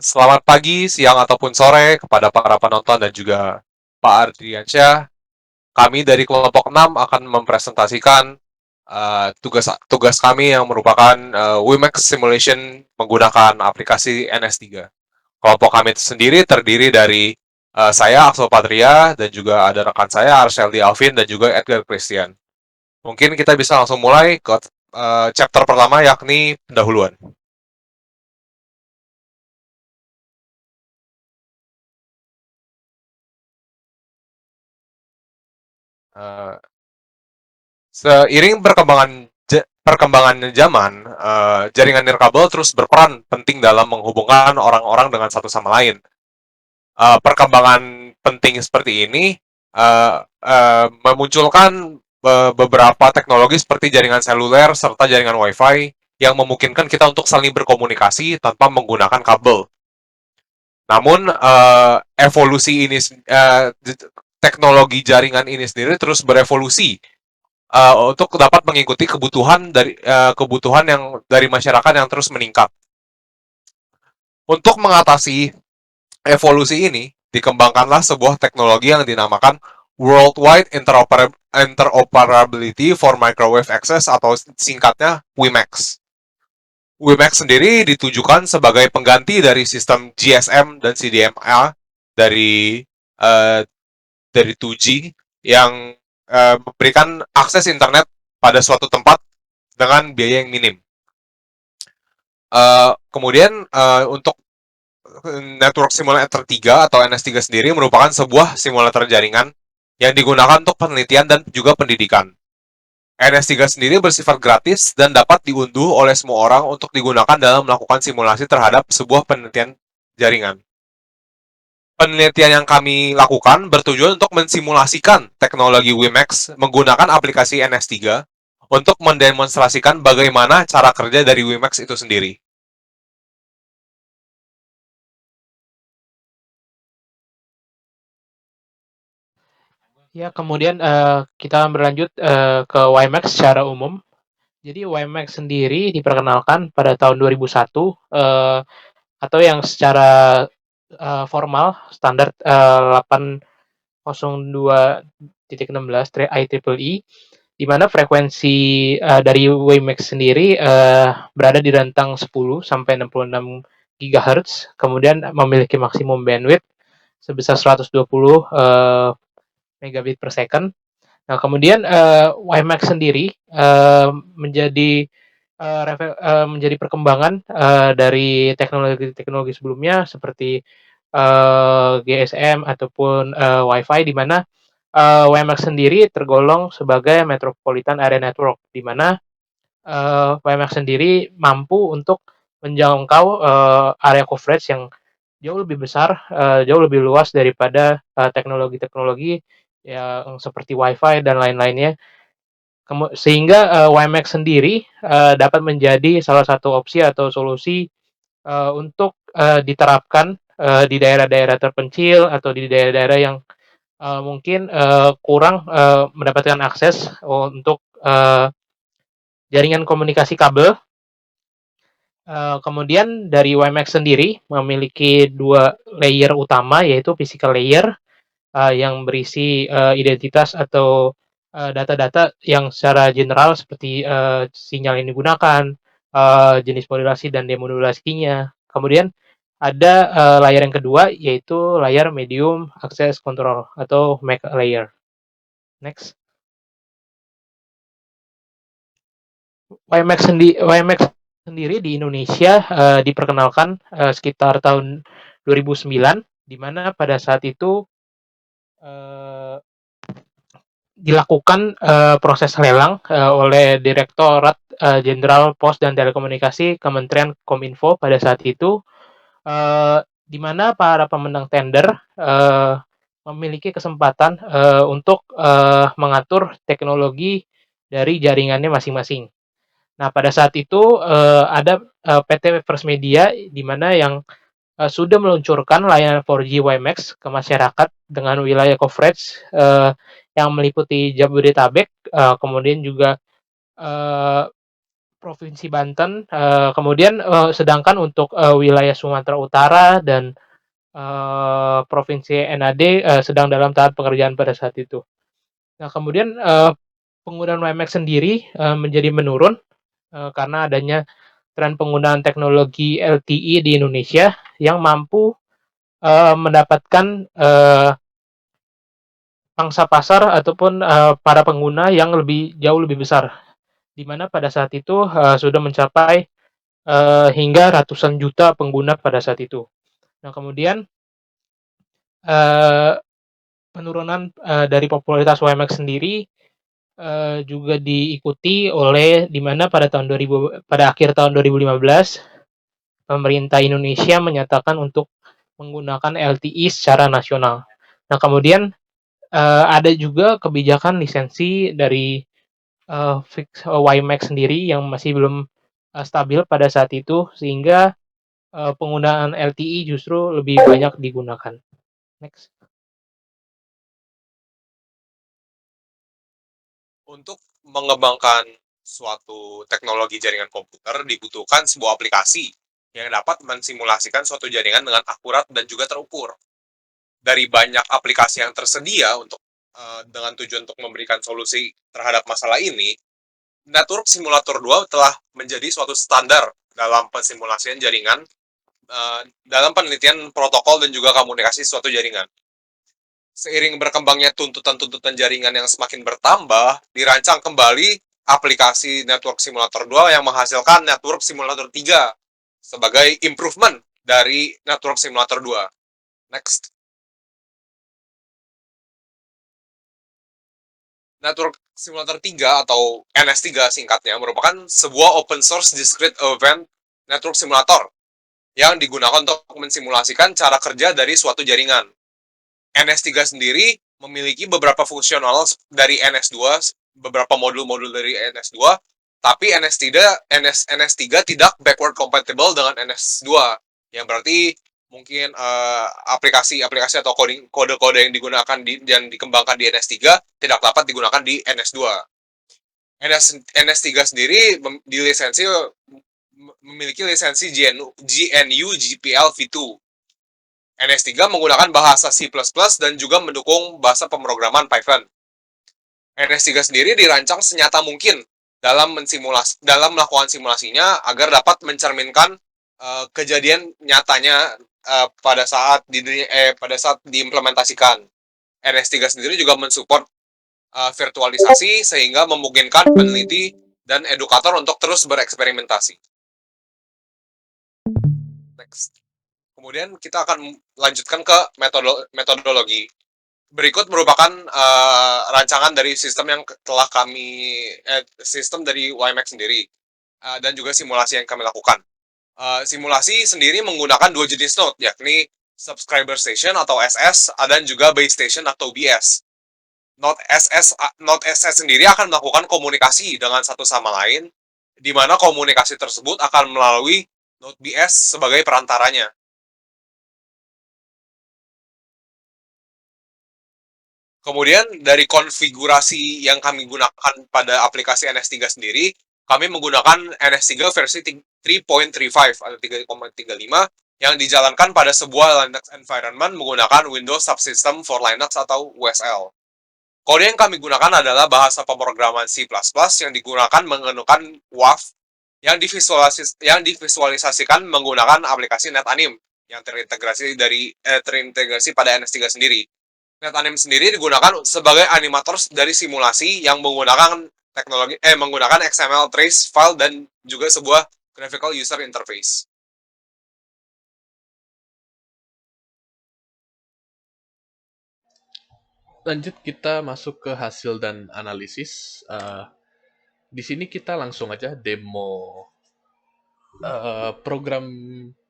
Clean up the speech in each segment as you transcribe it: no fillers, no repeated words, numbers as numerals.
Selamat pagi, siang, ataupun sore kepada para penonton dan juga Pak Ardiansyah. Kami dari kelompok 6 akan mempresentasikan tugas tugas kami yang merupakan WiMAX Simulation menggunakan aplikasi NS3. Kelompok kami sendiri terdiri dari saya, Axel Patria, dan juga ada rekan saya, Arseldi Alvin, dan juga Edgar Christian. Mungkin kita bisa langsung mulai ke chapter pertama, yakni pendahuluan. Uh, Seiring perkembangan zaman, jaringan nirkabel terus berperan penting dalam menghubungkan orang-orang dengan satu sama lain. Perkembangan penting seperti ini memunculkan beberapa teknologi seperti jaringan seluler serta jaringan WiFi yang memungkinkan kita untuk saling berkomunikasi tanpa menggunakan kabel. Namun evolusi ini teknologi jaringan ini sendiri terus berevolusi untuk dapat mengikuti kebutuhan yang dari masyarakat yang terus meningkat. Untuk mengatasi evolusi ini, dikembangkanlah sebuah teknologi yang dinamakan Worldwide Interoperability for Microwave Access atau singkatnya WiMAX. WiMAX sendiri ditujukan sebagai pengganti dari sistem GSM dan CDMA dari uh, dari 2G yang memberikan akses internet pada suatu tempat dengan biaya yang minim. Kemudian untuk Network Simulator 3 atau NS3 sendiri merupakan sebuah simulator jaringan yang digunakan untuk penelitian dan juga pendidikan. NS3 sendiri bersifat gratis dan dapat diunduh oleh semua orang untuk digunakan dalam melakukan simulasi terhadap sebuah penelitian jaringan. Penelitian yang kami lakukan bertujuan untuk mensimulasikan teknologi WiMAX menggunakan aplikasi NS3 untuk mendemonstrasikan bagaimana cara kerja dari WiMAX itu sendiri. Ya, kemudian kita berlanjut ke WiMAX secara umum. Jadi WiMAX sendiri diperkenalkan pada tahun 2001 atau yang secara formal standar 802.16 IEEE, di mana frekuensi dari WiMAX sendiri berada di rentang 10 sampai 66 GHz, kemudian memiliki maksimum bandwidth sebesar 120 megabit per second. Nah, kemudian WiMAX sendiri menjadi menjadi perkembangan dari teknologi-teknologi sebelumnya seperti GSM ataupun WiFi, di mana WiMAX sendiri tergolong sebagai Metropolitan Area Network, di mana WiMAX sendiri mampu untuk menjangkau area coverage yang jauh lebih besar, jauh lebih luas daripada teknologi-teknologi yang seperti WiFi dan lain-lainnya. Sehingga WiMAX sendiri dapat menjadi salah satu opsi atau solusi untuk diterapkan di daerah-daerah terpencil atau di daerah-daerah yang mungkin kurang mendapatkan akses untuk jaringan komunikasi kabel. Kemudian dari WiMAX sendiri memiliki dua layer utama, yaitu physical layer yang berisi identitas atau data-data yang secara general seperti sinyal yang digunakan, jenis modulasi dan demodulasinya. Kemudian ada layer yang kedua, yaitu layer medium access control atau MAC layer. Next. WiMAX sendiri di Indonesia diperkenalkan sekitar tahun 2009, di mana pada saat itu dilakukan proses lelang oleh Direktorat Jenderal Pos dan Telekomunikasi Kementerian Kominfo pada saat itu, di mana para pemenang tender memiliki kesempatan untuk mengatur teknologi dari jaringannya masing-masing. Nah, pada saat itu ada PT First Media, di mana yang sudah meluncurkan layanan 4G WiMAX ke masyarakat dengan wilayah coverage yang meliputi Jabodetabek, kemudian juga Provinsi Banten, kemudian, sedangkan untuk, wilayah Sumatera Utara dan, Provinsi NAD, sedang dalam tahap pengerjaan pada saat itu. Nah kemudian, penggunaan WiMAX sendiri, menjadi menurun, karena adanya tren penggunaan teknologi LTE di Indonesia yang mampu, mendapatkan, pangsa pasar ataupun, para pengguna yang jauh lebih besar, di mana pada saat itu, sudah mencapai, hingga ratusan juta pengguna pada saat itu. Nah kemudian, eee, penurunan, dari popularitas WiMAX sendiri, juga diikuti oleh di mana pada akhir tahun 2015, pemerintah Indonesia menyatakan untuk menggunakan LTE secara nasional. Nah kemudian, ada juga kebijakan lisensi dari, WiMAX sendiri yang masih belum, stabil pada saat itu, sehingga, penggunaan LTE justru lebih banyak digunakan. Next. Untuk mengembangkan suatu teknologi jaringan komputer dibutuhkan sebuah aplikasi yang dapat mensimulasikan suatu jaringan dengan akurat dan juga terukur. Dari banyak aplikasi yang tersedia dengan tujuan untuk memberikan solusi terhadap masalah ini, Network Simulator 2 telah menjadi suatu standar dalam pensimulasian jaringan, dalam penelitian protokol dan juga komunikasi suatu jaringan. Seiring berkembangnya tuntutan-tuntutan jaringan yang semakin bertambah, dirancang kembali aplikasi Network Simulator 2 yang menghasilkan Network Simulator 3 sebagai improvement dari Network Simulator 2. Next. Network Simulator 3 atau NS3 singkatnya merupakan sebuah open source discrete event network simulator yang digunakan untuk mensimulasikan cara kerja dari suatu jaringan. NS3 sendiri memiliki beberapa fungsional dari NS2, beberapa modul-modul dari NS2, tapi NS3 tidak backward compatible dengan NS2, yang berarti mungkin aplikasi-aplikasi atau kode-kode yang digunakan dan dikembangkan di NS3 tidak dapat digunakan di NS2. NS3 sendiri memiliki lisensi GNU GPL v2. NS3 menggunakan bahasa C++ dan juga mendukung bahasa pemrograman Python. NS3 sendiri dirancang senyata mungkin dalam melakukan simulasinya agar dapat mencerminkan kejadian nyatanya pada saat diimplementasikan. NS3 sendiri juga mensupport virtualisasi sehingga memungkinkan peneliti dan edukator untuk terus bereksperimentasi. Next. Kemudian kita akan lanjutkan ke metodologi. Berikut merupakan rancangan dari sistem yang telah sistem dari WiMAX sendiri dan juga simulasi yang kami lakukan. Simulasi sendiri menggunakan dua jenis node, yakni subscriber station atau SS dan juga base station atau BS. Node SS sendiri akan melakukan komunikasi dengan satu sama lain, di mana komunikasi tersebut akan melalui node BS sebagai perantaranya. Kemudian dari konfigurasi yang kami gunakan pada aplikasi NS3 sendiri, kami menggunakan NS3 versi 3.35 atau 3.35 yang dijalankan pada sebuah Linux environment menggunakan Windows Subsystem for Linux atau WSL. Kode yang kami gunakan adalah bahasa pemrograman C++ yang digunakan menggunakan WAV yang divisualisasikan menggunakan aplikasi NetAnim yang terintegrasi pada NS3 sendiri. NetAnim sendiri digunakan sebagai animator dari simulasi yang menggunakan XML trace file dan juga sebuah graphical user interface. Lanjut kita masuk ke hasil dan analisis. Di sini kita langsung aja demo program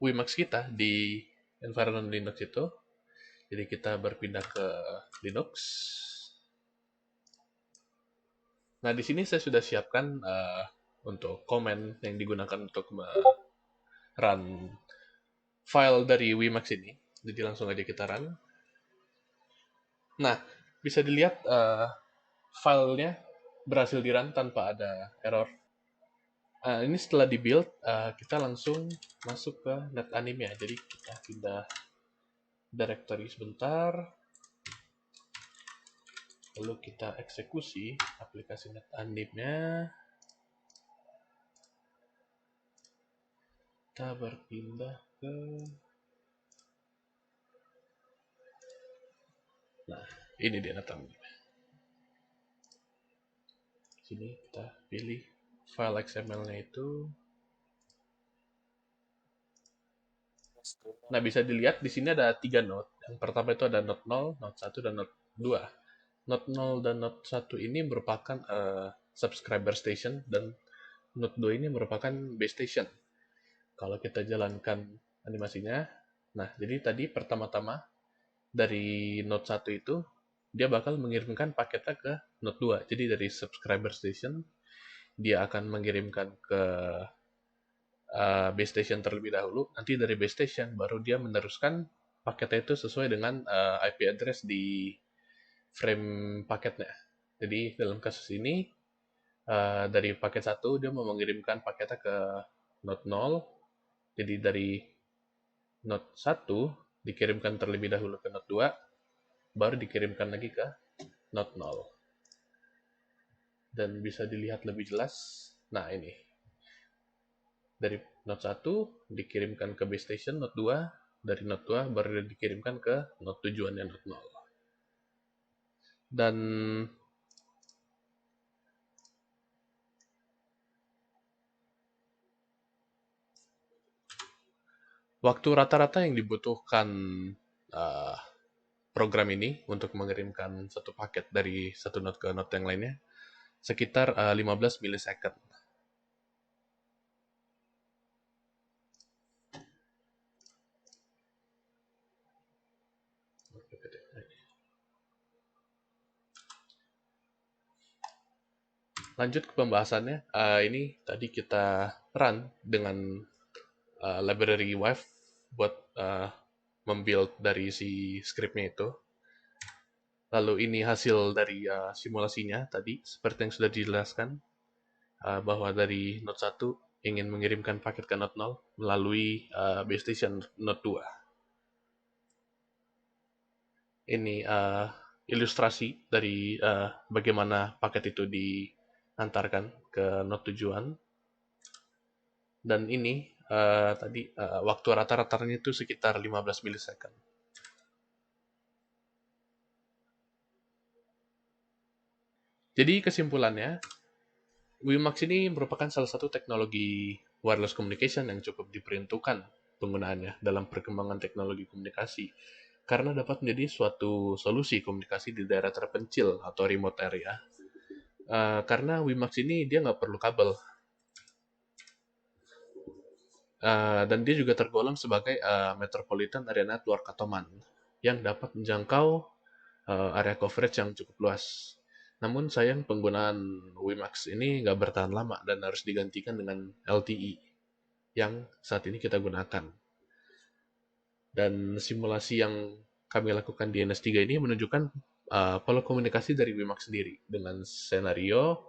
WiMAX kita di environment Linux itu. Jadi kita berpindah ke Linux. Nah, di sini saya sudah siapkan untuk komen yang digunakan untuk run file dari WiMAX ini. Jadi langsung aja kita run. Nah, bisa dilihat filenya berhasil di-run tanpa ada error. Ini setelah di-build, kita langsung masuk ke NetAnim ya. Jadi kita pindah directory sebentar, lalu kita eksekusi aplikasi NetAnim-nya. Kita berpindah ke... Nah, ini dia NetAnim. Sini kita pilih file XML-nya itu. Nah, bisa dilihat di sini ada 3 node. Yang pertama itu ada node 0, node 1, dan node 2. Node 0 dan node 1 ini merupakan subscriber station, dan node 2 ini merupakan base station. Kalau kita jalankan animasinya, nah jadi tadi pertama-tama dari node 1 itu, dia bakal mengirimkan paketnya ke node 2. Jadi dari subscriber station, dia akan mengirimkan ke base station terlebih dahulu. Nanti dari base station baru dia meneruskan paketnya itu sesuai dengan IP address di frame paketnya. Jadi dalam kasus ini dari paket 1 dia mau mengirimkan paketnya ke node 0. Jadi dari node 1 dikirimkan terlebih dahulu ke node 2, baru dikirimkan lagi ke node 0. Dan bisa dilihat lebih jelas. Nah, ini. Dari node 1 dikirimkan ke base station node 2, dari node 2 baru dikirimkan ke node tujuannya node 0. Dan waktu rata-rata yang dibutuhkan program ini untuk mengirimkan satu paket dari satu node ke node yang lainnya sekitar 15 milisecond. Lanjut ke pembahasannya. Ini tadi kita run dengan library Wave buat membuild dari si scriptnya itu. Lalu ini hasil dari simulasinya tadi, seperti yang sudah dijelaskan, bahwa dari node 1 ingin mengirimkan paket ke node 0 melalui base station node 2. Ini ilustrasi dari bagaimana paket itu diantarkan ke node tujuan. Dan ini tadi waktu rata-ratanya itu sekitar 15 milisecond. Jadi kesimpulannya, WiMAX ini merupakan salah satu teknologi wireless communication yang cukup diperuntukkan penggunaannya dalam perkembangan teknologi komunikasi, karena dapat menjadi suatu solusi komunikasi di daerah terpencil atau remote area. Karena WiMAX ini dia nggak perlu kabel, dan dia juga tergolong sebagai Metropolitan Area Network atau MAN, yang dapat menjangkau area coverage yang cukup luas. Namun sayang penggunaan WiMAX ini nggak bertahan lama dan harus digantikan dengan LTE yang saat ini kita gunakan. Dan simulasi yang kami lakukan di NS3 ini menunjukkan pola komunikasi dari WiMAX sendiri dengan senario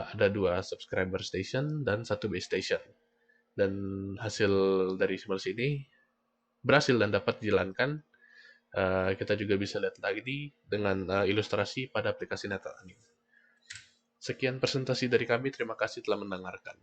ada 2 subscriber station dan 1 base station. Dan hasil dari simulasi ini berhasil dan dapat dijalankan. Kita juga bisa lihat lagi dengan ilustrasi pada aplikasi NetAnim. Sekian presentasi dari kami, terima kasih telah mendengarkan.